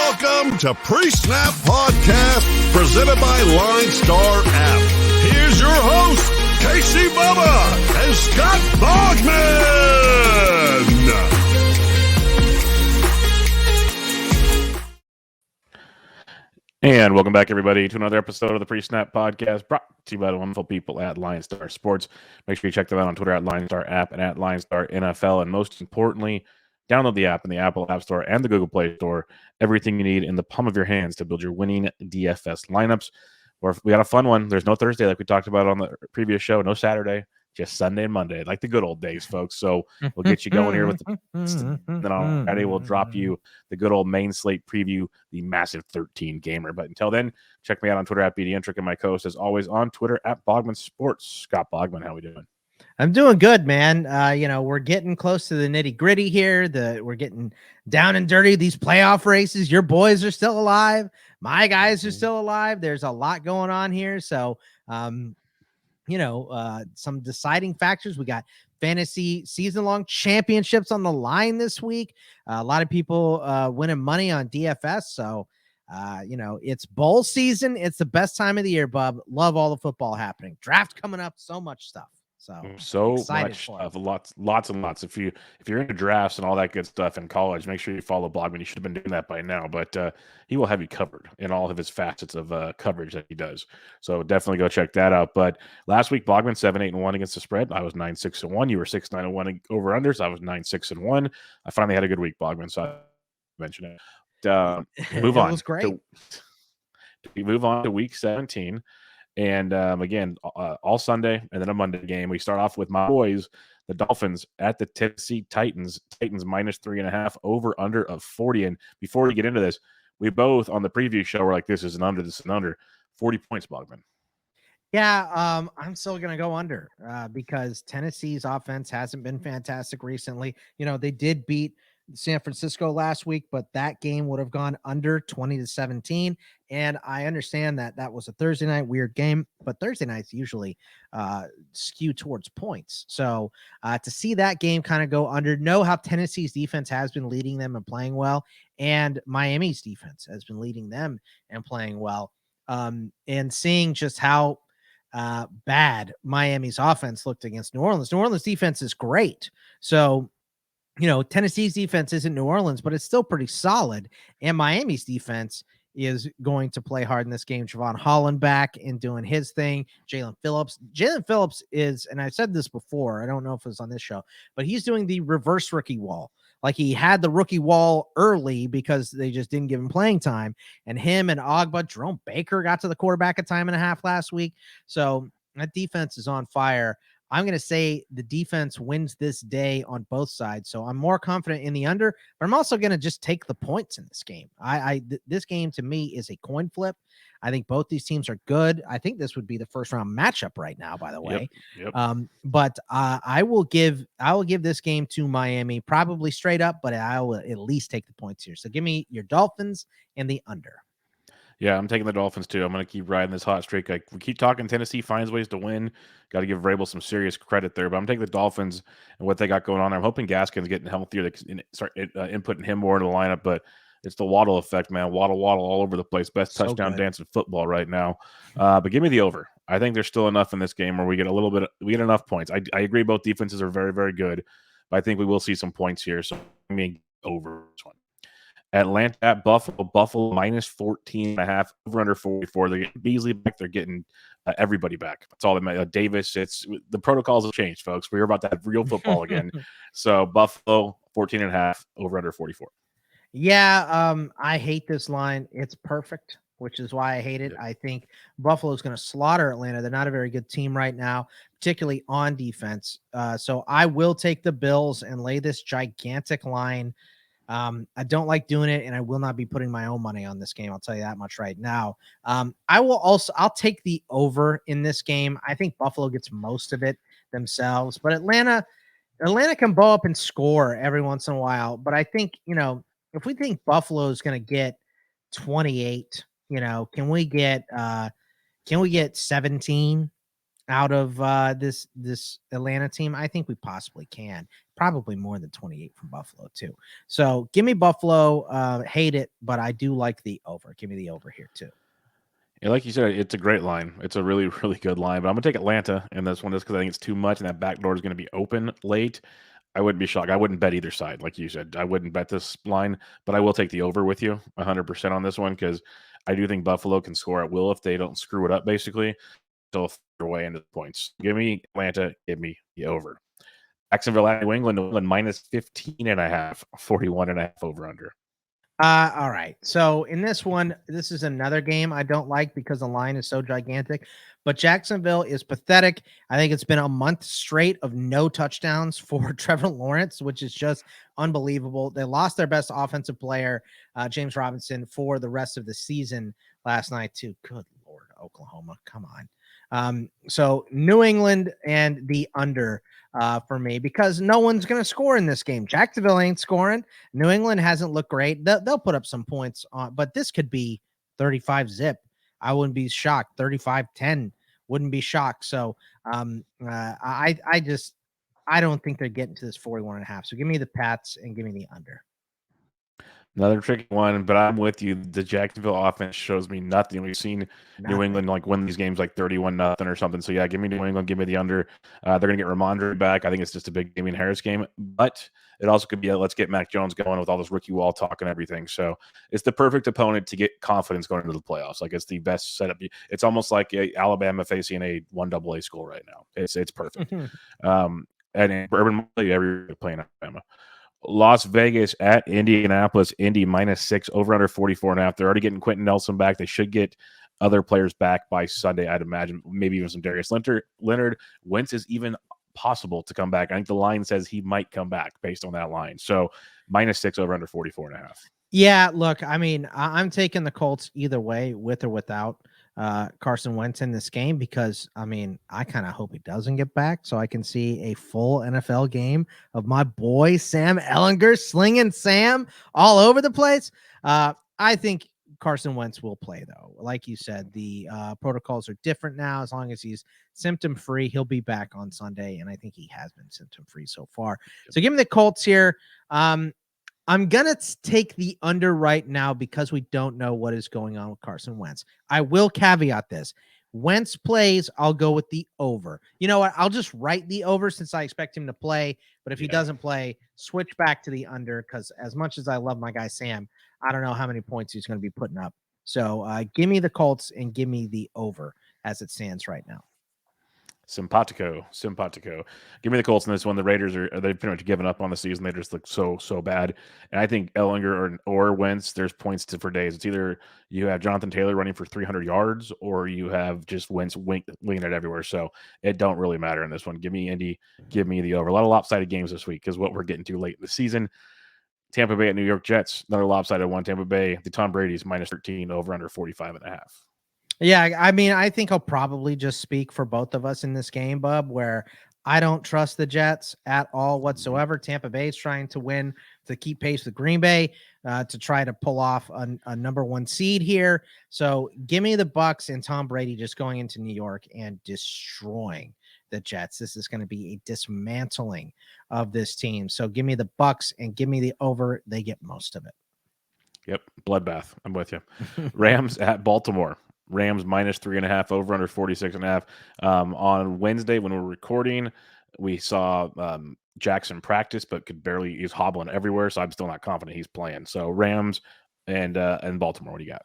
Welcome to Pre-Snap Podcast, presented by LineStar app. Here's your host, Casey Bubba and Scott Bogman. And welcome back, everybody, to another episode of the Pre-Snap Podcast, brought to you by the wonderful people at LineStar Sports. Make sure you check them out on Twitter at LineStar app and at LineStar NFL. And most importantly, download the app in the Apple App Store and the Google Play Store. Everything you need in the palm of your hands to build your winning DFS lineups. We got a fun one. There's no Thursday like we talked about on the previous show. No Saturday, just Sunday and Monday, like the good old days, folks. So we'll get you going here with the then on Friday we'll drop you the good old main slate preview, the massive 13 gamer. But until then, check me out on Twitter at BDentric and my co-host as always on Twitter at Bogman Sports. Scott Bogman, how we doing? I'm doing good, man. We're getting close to the nitty gritty here. We're getting down and dirty. These playoff races, your boys are still alive. My guys are still alive. There's a lot going on here. So, some deciding factors. We got fantasy season-long championships on the line this week. A lot of people winning money on DFS. So, it's bowl season. It's the best time of the year, bub. Love all the football happening. Draft coming up. So much stuff. So much stuff, lots and lots. If you're into drafts and all that good stuff in college, make sure you follow Bogman. You should have been doing that by now, but he will have you covered in all of his facets of coverage that he does. So definitely go check that out. But last week, Bogman 7-8-1 against the spread. I was 9-6-1. You were 6-9-1 over unders. I was 9-6-1. I finally had a good week, Bogman. So I mentioned it. Move on. It was great. We move on to week 17. And again, all Sunday and then a Monday game. We start off with my boys, the Dolphins at the Tennessee Titans. Titans minus 3.5 over under of 40. And before we get into this, we both on the preview show were like, this is an under, 40 points, Bogman. Yeah, I'm still going to go under because Tennessee's offense hasn't been fantastic recently. They did beat San Francisco last week, but that game would have gone under 20-17. And I understand that was a Thursday night weird game, but Thursday nights usually skew towards points. So to see that game kind of go under, know how Tennessee's defense has been leading them and playing well, and Miami's defense has been leading them and playing well. And seeing just how bad Miami's offense looked against New Orleans. New Orleans defense is great. So Tennessee's defense isn't New Orleans, but it's still pretty solid. And Miami's defense is going to play hard in this game. Javon Holland back and doing his thing. Jalen Phillips is, and I said this before, I don't know if it was on this show, but he's doing the reverse rookie wall. Like he had the rookie wall early because they just didn't give him playing time. And him and Ogba, Jerome Baker got to the quarterback a time and a half last week. So that defense is on fire. I'm going to say the defense wins this day on both sides. So I'm more confident in the under, but I'm also going to just take the points in this game. This game to me is a coin flip. I think both these teams are good. I think this would be the first round matchup right now, by the way. Yep. But I will give this game to Miami, probably straight up, but I will at least take the points here. So give me your Dolphins and the under. Yeah, I'm taking the Dolphins too. I'm going to keep riding this hot streak. We keep talking Tennessee finds ways to win. Got to give Vrabel some serious credit there. But I'm taking the Dolphins and what they got going on there. I'm hoping Gaskin's getting healthier. They can start inputting him more into the lineup. But it's the Waddle effect, man. Waddle all over the place. Best touchdown dance in football right now. But give me the over. I think there's still enough in this game where we get enough points. I agree both defenses are very, very good. But I think we will see some points here. So I mean, over this one. Atlanta at Buffalo minus 14.5 over under 44. They're getting Beasley back. They're getting everybody back. That's all that matters. Davis. It's the protocols have changed, folks. We're about to have real football again. So Buffalo 14.5 over under 44. Yeah, I hate this line. It's perfect, which is why I hate it. I think Buffalo's going to slaughter Atlanta. They're not a very good team right now, particularly on defense. So I will take the Bills and lay this gigantic line. I don't like doing it, and I will not be putting my own money on this game. I'll tell you that much right now. I'll take the over in this game. I think Buffalo gets most of it themselves, but Atlanta can bow up and score every once in a while. But I think, if we think Buffalo is going to get 28, can we get 17? out of this Atlanta team? I think we possibly can. Probably more than 28 from Buffalo too. So give me Buffalo. Hate it, but I do like the over. Give me the over here too. Yeah, like you said, it's a great line. It's a really, really good line. But I'm gonna take Atlanta in this one just because I think it's too much, and that back door is gonna be open late. I wouldn't be shocked. I wouldn't bet either side, like you said. I wouldn't bet this line, but I will take the over with you 100% on this one because I do think Buffalo can score at will if they don't screw it up. Basically, they'll find their way into the points. Give me Atlanta. Give me the over. Jacksonville at New England minus 15 and a half, 41 and a half over under. All right. So in this one, this is another game I don't like because the line is so gigantic. But Jacksonville is pathetic. I think it's been a month straight of no touchdowns for Trevor Lawrence, which is just unbelievable. They lost their best offensive player, James Robinson, for the rest of the season last night, too. Good Lord, Oklahoma. Come on. So New England and the under for me because no one's going to score in this game. Jacksonville ain't scoring. New England hasn't looked great. They'll put up some points on, but this could be 35 zip. I wouldn't be shocked. 35-10 wouldn't be shocked. So I don't think they're getting to this 41 and a half. So give me the Pats and give me the under. Another tricky one, but I'm with you. The Jacksonville offense shows me nothing. We've seen New England like win these games like 31-0 or something. So yeah, give me New England, give me the under. They're gonna get Ramondre back. I think it's just a big Damian Harris game, but it also could be a let's get Mac Jones going with all this rookie wall talk and everything. So it's the perfect opponent to get confidence going into the playoffs. Like it's the best setup. It's almost like Alabama facing a 1AA school right now. It's perfect. And Urban every playing Alabama. Las Vegas at Indianapolis. Indy -6 over under 44.5. They're already getting Quentin Nelson back. They should get other players back by Sunday. I'd imagine maybe even some Darius Leonard. Wentz is even possible to come back. I think the line says he might come back based on that line. So -6 over under 44.5. Yeah, look, I mean, I'm taking the Colts either way, with or without Carson Wentz in this game, because I mean, I kind of hope he doesn't get back so I can see a full NFL game of my boy Sam Ehlinger slinging Sam all over the place. I think Carson Wentz will play, though. Like you said, the protocols are different now. As long as he's symptom free, he'll be back on Sunday, and I think he has been symptom free so far. So give me the Colts here. I'm going to take the under right now because we don't know what is going on with Carson Wentz. I will caveat this. Wentz plays, I'll go with the over. You know what? I'll just write the over since I expect him to play. But if he doesn't play, switch back to the under because as much as I love my guy Sam, I don't know how many points he's going to be putting up. So give me the Colts and give me the over as it stands right now. Simpatico. Give me the Colts in this one. The Raiders they've pretty much given up on the season. They just look so bad. And I think Ehlinger or Wentz, there's points for days. It's either you have Jonathan Taylor running for 300 yards or you have just Wentz winging it everywhere. So it don't really matter in this one. Give me Indy. Give me the over. A lot of lopsided games this week is what we're getting to late in the season. Tampa Bay at New York Jets. Another lopsided one. Tampa Bay. The Tom Brady's -13 over under 45.5. Yeah, I mean, I think I'll probably just speak for both of us in this game, Bub, where I don't trust the Jets at all whatsoever. Tampa Bay is trying to win to keep pace with Green Bay to try to pull off a number one seed here. So give me the Bucks and Tom Brady just going into New York and destroying the Jets. This is going to be a dismantling of this team. So give me the Bucks and give me the over. They get most of it. Yep, bloodbath. I'm with you. Rams at Baltimore. Rams -3.5 over under 46.5. On Wednesday when we're recording, we saw Jackson practice, but he's hobbling everywhere. So I'm still not confident he's playing. So Rams and Baltimore. What do you got?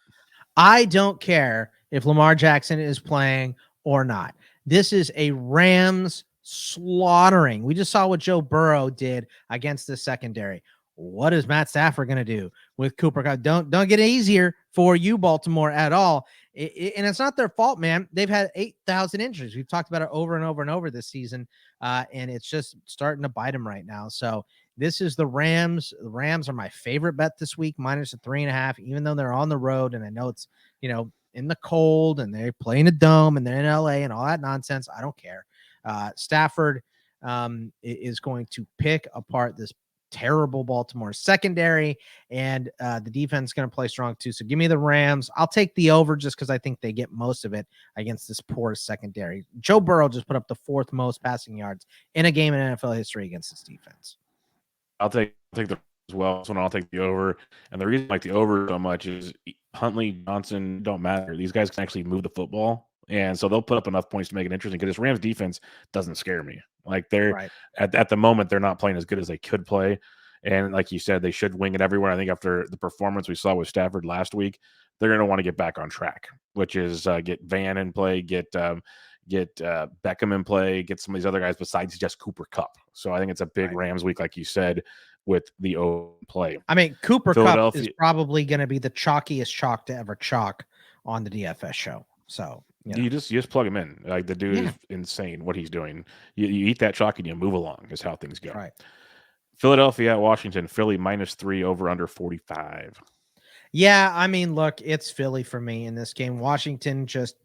I don't care if Lamar Jackson is playing or not. This is a Rams slaughtering. We just saw what Joe Burrow did against the secondary. What is Matt Stafford going to do with Cooper Kupp? Don't get it easier for you, Baltimore, at all. And it's not their fault, man. They've had 8,000 injuries. We've talked about it over and over and over this season, and it's just starting to bite them right now. So this is the Rams. The Rams are my favorite bet this week, -3.5, even though they're on the road. And I know it's, in the cold and they're playing a dome and they're in LA and all that nonsense. I don't care. Stafford is going to pick apart this terrible Baltimore secondary, and the defense is going to play strong too. So give me the Rams. I'll take the over just because I think they get most of it against this poor secondary. Joe Burrow just put up the 4th most passing yards in a game in NFL history against this defense. I'll take the as well. So I'll take the over. And the reason I like the over so much is Huntley, Johnson don't matter. These guys can actually move the football. And so they'll put up enough points to make it interesting because this Rams defense doesn't scare me. Like they're Right. at the moment, they're not playing as good as they could play. And like you said, they should wing it everywhere. I think after the performance we saw with Stafford last week, they're going to want to get back on track, which is get Van in play, get Beckham in play, get some of these other guys besides just Cooper Kupp. So I think it's a big Rams week, like you said, with the O play. I mean, Cooper Kupp is probably going to be the chalkiest chalk to ever chalk on the DFS show. So you just plug him in. Like the dude is insane what he's doing. You eat that chalk and you move along is how things go. Right. Philadelphia at Washington, Philly -3 over under 45. Yeah, I mean, look, it's Philly for me in this game. Washington just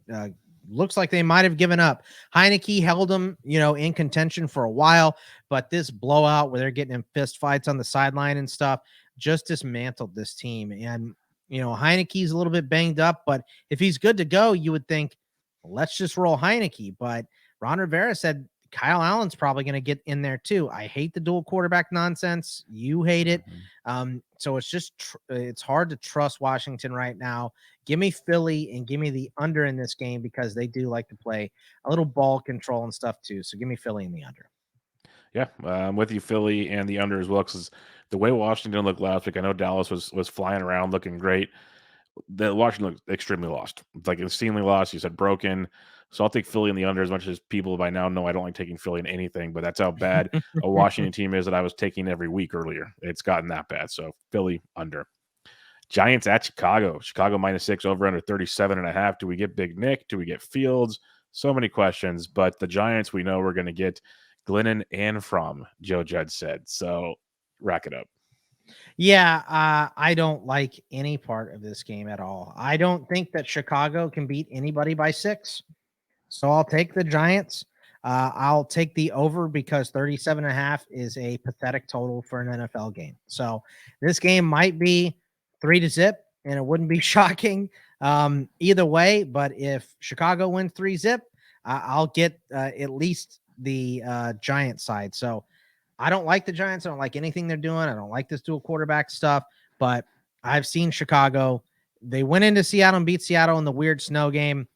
looks like they might have given up. Heineke held them, in contention for a while, but this blowout where they're getting in fist fights on the sideline and stuff just dismantled this team. And, Heineke's a little bit banged up, but if he's good to go, you would think, let's just roll Heineke. But Ron Rivera said Kyle Allen's probably going to get in there too. I hate the dual quarterback nonsense. You hate it. So it's just, it's hard to trust Washington right now. Give me Philly and give me the under in this game because they do like to play a little ball control and stuff too. So give me Philly in the under. Yeah, I'm with you, Philly and the under as well. Because the way Washington looked last week, I know Dallas was flying around looking great. The Washington looked extremely lost. It's like insanely lost. You said broken. So I'll take Philly in the under as much as people by now know I don't like taking Philly in anything, but that's how bad a Washington team is that I was taking every week earlier. It's gotten that bad. So Philly under. Giants at Chicago. Chicago -6 over under 37.5. Do we get Big Nick? Do we get Fields? So many questions, but the Giants we know we're going to get Glennon and from, Joe Judge said. So rack it up. Yeah, I don't like any part of this game at all. I don't think that Chicago can beat anybody by 6. So I'll take the Giants. I'll take the over because 37.5 is a pathetic total for an NFL game. So this game might be 3-0, and it wouldn't be shocking either way. But if Chicago wins 3-0, I'll get at least the Giant side. So I don't like the Giants. I don't like anything they're doing. I don't like this dual quarterback stuff. But I've seen Chicago. They went into Seattle and beat Seattle in the weird snow game.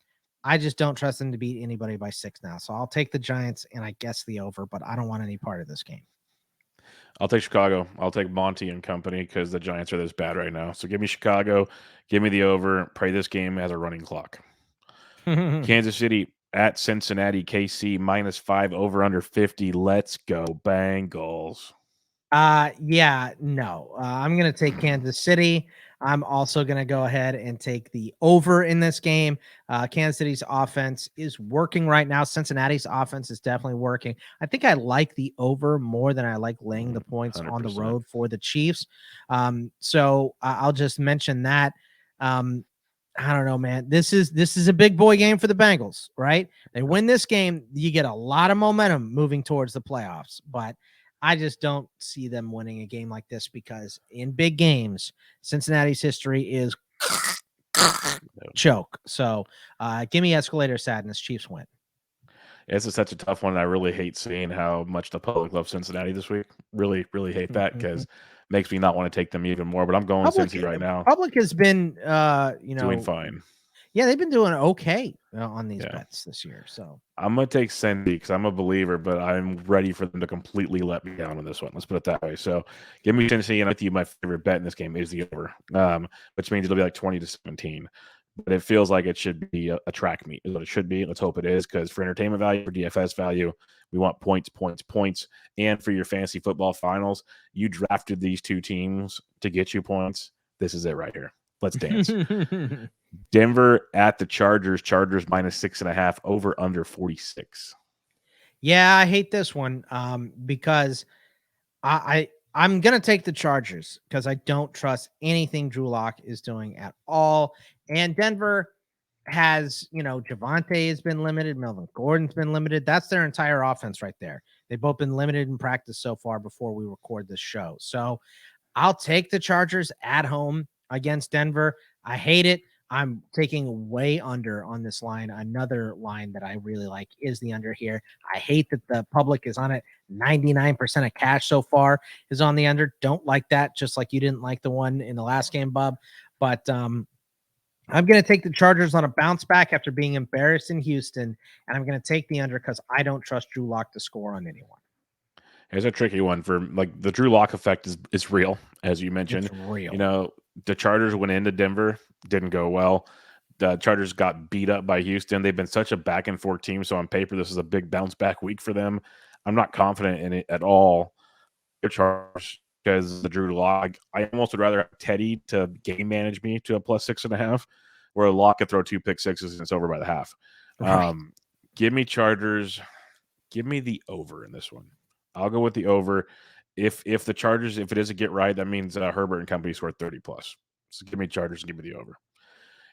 I just don't trust them to beat anybody by 6 now. So I'll take the Giants and I guess the over, but I don't want any part of this game. I'll take Chicago. I'll take Monty and company because the Giants are this bad right now. So give me Chicago. Give me the over. Pray this game has a running clock. Kansas City at Cincinnati, KC -5 over under 50. Let's go Bengals. Yeah, no. I'm going to take Kansas City. I'm also going to go ahead and take the over in this game. Kansas City's offense is working right now. Cincinnati's offense is definitely working. I think I like the over more than I like laying the points 100%. On the road for the Chiefs. So I'll just mention that. I don't know, man. This is a big boy game for the Bengals, right? They win this game, you get a lot of momentum moving towards the playoffs, but I just don't see them winning a game like this because in big games, Cincinnati's history is choke. So give me escalator sadness. Chiefs win. It's such a tough one. I really hate seeing how much the public loves Cincinnati this week. Really, really hate that because makes me not want to take them even more. But I'm going Cincy right now. Public has been, doing fine. Yeah, they've been doing okay on these bets this year. So I'm going to take Cincy because I'm a believer, but I'm ready for them to completely let me down on this one. Let's put it that way. So give me Cincy, and I think my favorite bet in this game is the over, which means it'll be like 20-17. But it feels like it should be a track meet is what it should be. Let's hope it is because for entertainment value, for DFS value, we want points. And for your fantasy football finals, you drafted these two teams to get you points. This is it right here. Let's dance. Denver at the Chargers. Chargers -6.5 over under 46. Yeah, I hate this one because I'm going to take the Chargers because I don't trust anything Drew Lock is doing at all. And Denver has, Javonte has been limited. Melvin Gordon's been limited. That's their entire offense right there. They've both been limited in practice so far before we record this show. So I'll take the Chargers at home against Denver. I hate it. I'm taking way under on this line. Another line that I really like is the under here. I hate that the public is on it. 99% of cash so far is on the under. Don't like that, just like you didn't like the one in the last game, Bub. But I'm going to take the Chargers on a bounce back after being embarrassed in Houston, and I'm going to take the under because I don't trust Drew Lock to score on anyone. Here's a tricky one for like the Drew Lock effect is real, as you mentioned. It's real. You know, the Chargers went into Denver, didn't go well. The Chargers got beat up by Houston. They've been such a back and forth team. So on paper, this is a big bounce back week for them. I'm not confident in it at all. The Chargers, because the Drew Lock, I almost would rather have Teddy to game manage me to a +6.5, where Lock could throw 2 pick sixes and it's over by the half. Right. Give me Chargers. Give me the over in this one. I'll go with the over. If the Chargers, if it is a get right, that means Herbert and company scored 30+. So give me Chargers and give me the over.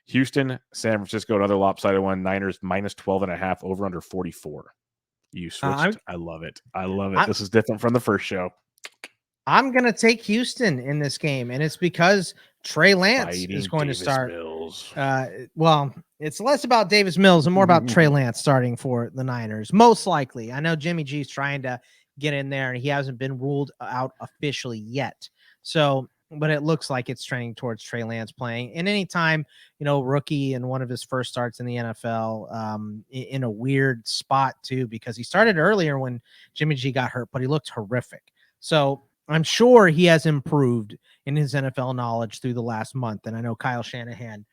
Houston, San Francisco, another lopsided one. Niners -12.5, over under 44. You switched. I love it. I love it. This is different from the first show. I'm going to take Houston in this game, and it's because Trey Lance is going Davis to start. Mills. Well, it's less about Davis Mills and more about Trey Lance starting for the Niners, most likely. I know Jimmy G's trying to get in there, and he hasn't been ruled out officially yet. So, but it looks like it's trending towards Trey Lance playing. And anytime, rookie and one of his first starts in the NFL, in a weird spot too, because he started earlier when Jimmy G got hurt, but he looked horrific. So I'm sure he has improved in his NFL knowledge through the last month. And I know Kyle Shanahan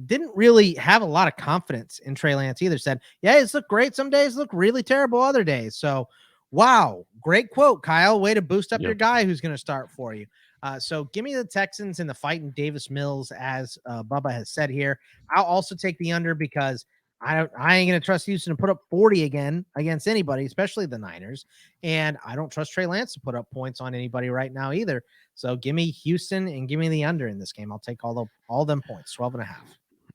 didn't really have a lot of confidence in Trey Lance either. Said, yeah, he's looked great. Some days look really terrible other days. So, wow, great quote, Kyle. Way to boost up your guy who's going to start for you. So give me the Texans in the fight in Davis Mills, as Bubba has said here. I'll also take the under because I ain't going to trust Houston to put up 40 again against anybody, especially the Niners. And I don't trust Trey Lance to put up points on anybody right now either. So give me Houston and give me the under in this game. I'll take all them points, 12.5.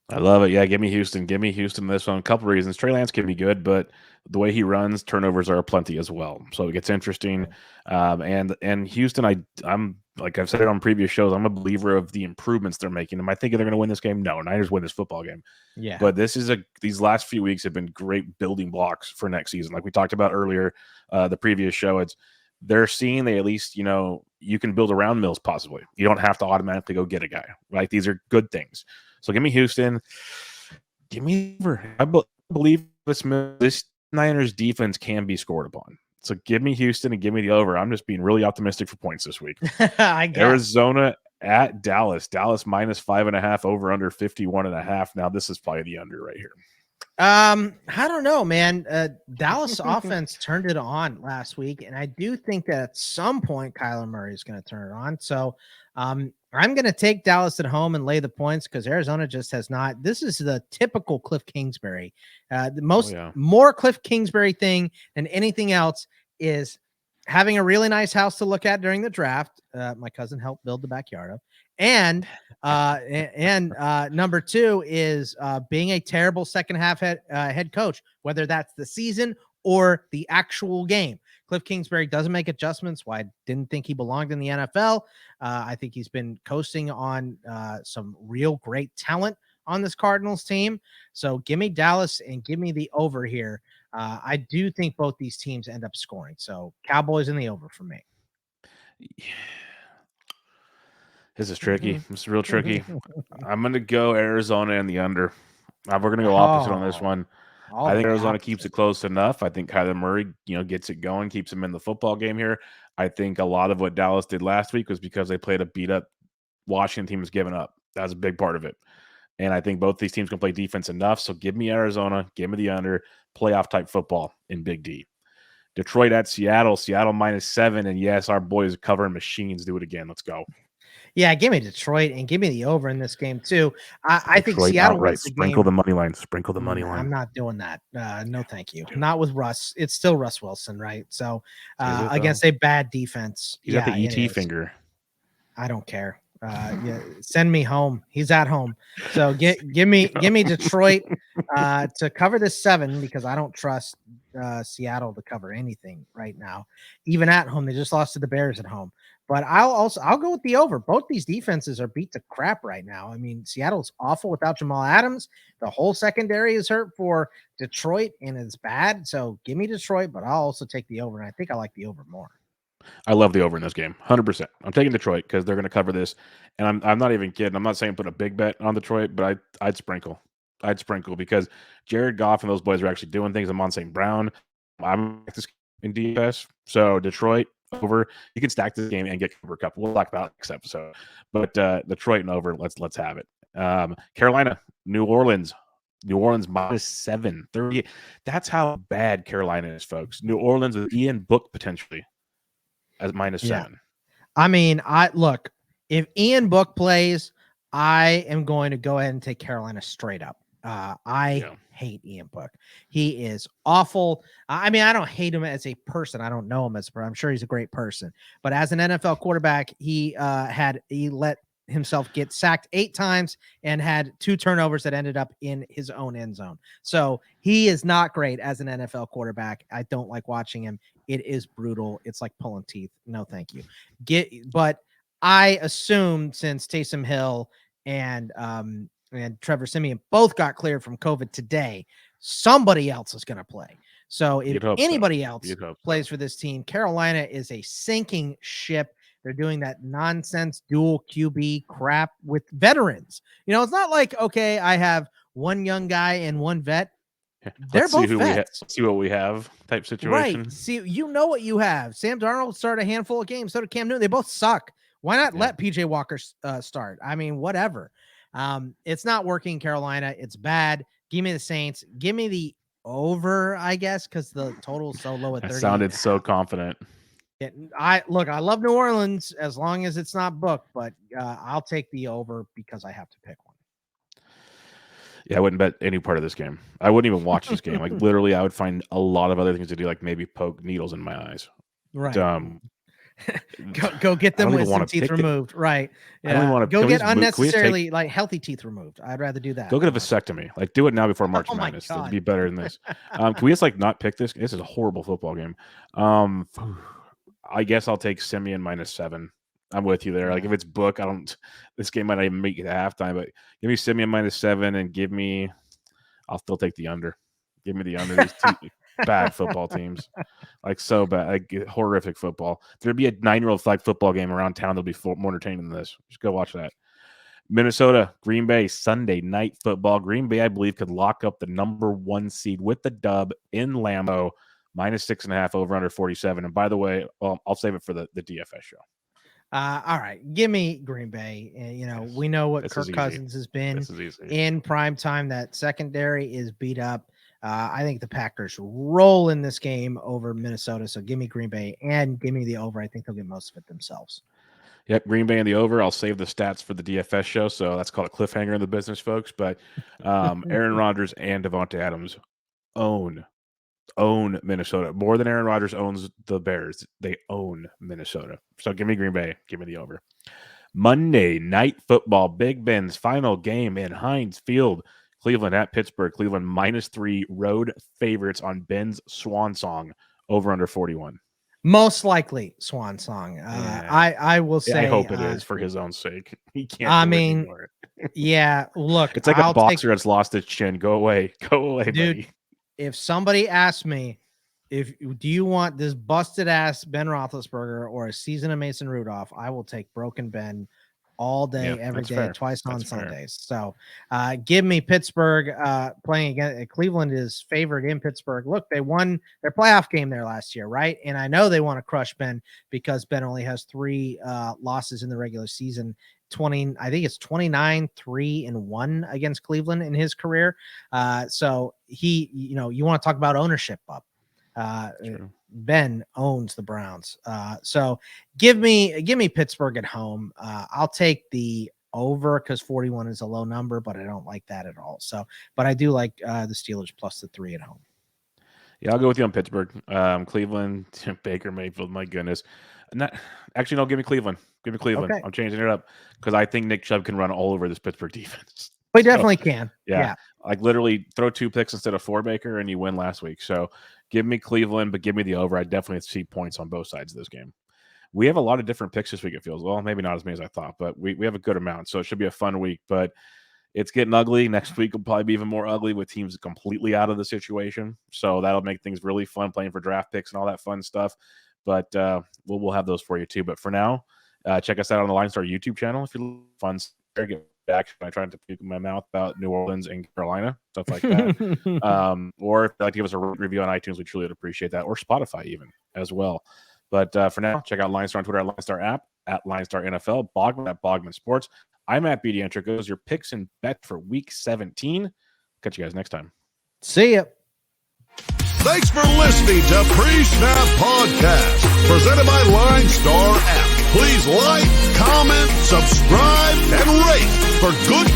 I love it. Yeah, give me Houston. Give me Houston this one. A couple reasons. Trey Lance can be good, but the way he runs, turnovers are plenty as well. So it gets interesting. And Houston, I'm like I've said it on previous shows, I'm a believer of the improvements they're making. Am I thinking they're going to win this game? No, Niners win this football game. Yeah. But these last few weeks have been great building blocks for next season. Like we talked about earlier, the previous show, they're seeing they at least, you can build around Mills possibly. You don't have to automatically go get a guy. Like these are good things. So give me Houston. Give me over. I believe this Niners defense can be scored upon. So give me Houston and give me the over. I'm just being really optimistic for points this week. I guess. Arizona at Dallas. Dallas -5.5, over under 51.5. Now this is probably the under right here. I don't know, man. Dallas offense turned it on last week, and I do think that at some point Kyler Murray is going to turn it on. So I'm going to take Dallas at home and lay the points because Arizona just has not. This is the typical Cliff Kingsbury. More Cliff Kingsbury thing than anything else is having a really nice house to look at during the draft. My cousin helped build the backyard of. And number two is being a terrible second half head coach, whether that's the season or the actual game. Cliff Kingsbury doesn't make adjustments. Why I didn't think he belonged in the NFL. I think he's been coasting on some real great talent on this Cardinals team. So give me Dallas and give me the over here. I do think both these teams end up scoring. So Cowboys in the over for me. This is tricky. This is real tricky. I'm going to go Arizona and the under. We're going to go opposite on this one. I think Arizona keeps it close enough. I think Kyler Murray, gets it going, keeps him in the football game here. I think a lot of what Dallas did last week was because they played a beat-up Washington team was giving up. That was a big part of it. And I think both these teams can play defense enough. So give me Arizona, give me the under, playoff-type football in Big D. Detroit at Seattle. Seattle -7. And yes, our boys covering machines. Do it again. Let's go. Yeah, give me Detroit and give me the over in this game too. I think Seattle wins the Sprinkle game. the money line. Sprinkle the money line. I'm not doing that. No, thank you. Not with Russ. It's still Russ Wilson, right? So against a bad defense. He's got the ET finger. I don't care. Send me home. He's at home. So give me Detroit to cover this 7 because I don't trust Seattle to cover anything right now. Even at home, they just lost to the Bears at home. But I'll go with the over. Both these defenses are beat to crap right now. I mean, Seattle's awful without Jamal Adams. The whole secondary is hurt for Detroit, and it's bad. So give me Detroit, but I'll also take the over, and I think I like the over more. I love the over in this game, 100%. I'm taking Detroit because they're going to cover this, and I'm not even kidding. I'm not saying put a big bet on Detroit, but I'd sprinkle. I'd sprinkle because Jared Goff and those boys are actually doing things. I'm on St. Brown. I'm this in DFS, so Detroit over. You can stack this game and get Cooper Cup. We'll talk about next episode, but Detroit and over. Let's have it. Carolina, New Orleans -7, 30. That's how bad Carolina is, folks. New Orleans with Ian Book potentially as -7. I mean, look, if Ian Book plays, I am going to go ahead and take Carolina straight up. I hate Ian Book. He is awful. I mean, I don't hate him as a person. I don't know him as a person. I'm sure he's a great person. But as an NFL quarterback, he let himself get sacked 8 times and had 2 turnovers that ended up in his own end zone. So he is not great as an NFL quarterback. I don't like watching him. It is brutal. It's like pulling teeth. No, thank you. But I assume since Taysom Hill and Trevor Siemian both got cleared from COVID today, somebody else is going to play. So if anybody else plays for this team, Carolina is a sinking ship. They're doing that nonsense dual QB crap with veterans. You know, it's not like, okay, I have one young guy and one vet. They're both vets. See what we have type situation. Right. See, you know what you have. Sam Darnold started a handful of games. So did Cam Newton. They both suck. Why not let PJ Walker start? I mean, whatever. It's not working, Carolina. It's bad. Give me the Saints. Give me the over, I guess, because the total is so low at 30. That sounded so confident. I love New Orleans as long as it's not booked, but I'll take the over because I have to pick one. Yeah, I wouldn't bet any part of this game. I wouldn't even watch this game. Like literally, I would find a lot of other things to do, like maybe poke needles in my eyes. Right. Go get them with some teeth removed. Right. Yeah. Go get unnecessarily like healthy teeth removed. I'd rather do that. Go get a vasectomy. Like do it now before March Madness. It'd be better than this. Can we just like not pick this? This is a horrible football game. I guess I'll take Simeon -7. I'm with you there. Like if it's book, this game might not even make it to halftime, but give me Simeon -7 and I'll still take the under. Give me the under. These two bad football teams. Like so bad, like horrific football. There'd be a 9-year-old flag football game around town that'll be more entertaining than this. Just go watch that. Minnesota, Green Bay, Sunday night football. Green Bay, I believe, could lock up the number 1 seed with the dub in Lambeau, -6.5 over under 47. And by the way, I'll save it for the DFS show. All right, give me Green Bay. We know what Kirk Cousins has been in prime time. That secondary is beat up. I think the Packers roll in this game over Minnesota. So give me Green Bay and give me the over. I think they'll get most of it themselves. Yep, Green Bay and the over. I'll save the stats for the DFS show. So that's called a cliffhanger in the business, folks. But Aaron Rodgers and Devontae Adams own Minnesota more than Aaron Rodgers owns the Bears. They own Minnesota. So give me Green Bay. Give me the over. Monday night football. Big Ben's final game in Heinz Field. Cleveland at Pittsburgh. Cleveland -3 road favorites on Ben's swan song over under 41. Most likely swan song. I will say. I hope it is for his own sake. He can't. Look, it's like a boxer that's lost his chin. Go away, dude. Buddy. If somebody asks me, do you want this busted ass Ben Roethlisberger or a season of Mason Rudolph, I will take broken Ben all day, every day, fair. Twice on Sundays. So give me Pittsburgh playing again. Cleveland is favored in Pittsburgh. Look, they won their playoff game there last year, right? And I know they want to crush Ben because Ben only has 3 losses in the regular season. I think it's 29-3-1 against Cleveland in his career. So he, you want to talk about ownership up. Ben owns the Browns. So give me Pittsburgh at home. I'll take the over because 41 is a low number, but I don't like that at all. So, but I do like the Steelers plus the 3 at home. Yeah, I'll go with you on Pittsburgh. Cleveland, Baker Mayfield, my goodness. No, give me Cleveland. Give me Cleveland. Okay. I'm changing it up because I think Nick Chubb can run all over this Pittsburgh defense. He definitely can. Yeah. Like literally throw 2 picks instead of 4, Baker, and you win last week. So give me Cleveland, but give me the over. I definitely see points on both sides of this game. We have a lot of different picks this week, it feels. Well, maybe not as many as I thought, but we have a good amount. So it should be a fun week, but it's getting ugly. Next week will probably be even more ugly with teams completely out of the situation. So that'll make things really fun playing for draft picks and all that fun stuff. But we'll have those for you too. But for now, check us out on the LineStar YouTube channel if you fun. Get back by trying to puke in my mouth about New Orleans and Carolina, stuff like that. Or if you'd like to give us a review on iTunes, we truly would appreciate that. Or Spotify even as well. But for now, check out LineStar on Twitter at LineStar app, at LineStar NFL, Bogman at Bogman Sports. I'm at BD Entricos. Your picks and bets for Week 17. Catch you guys next time. See ya. Thanks for listening to Pre-Snap Podcast, presented by LineStar app. Please like, comment, subscribe, and rate for good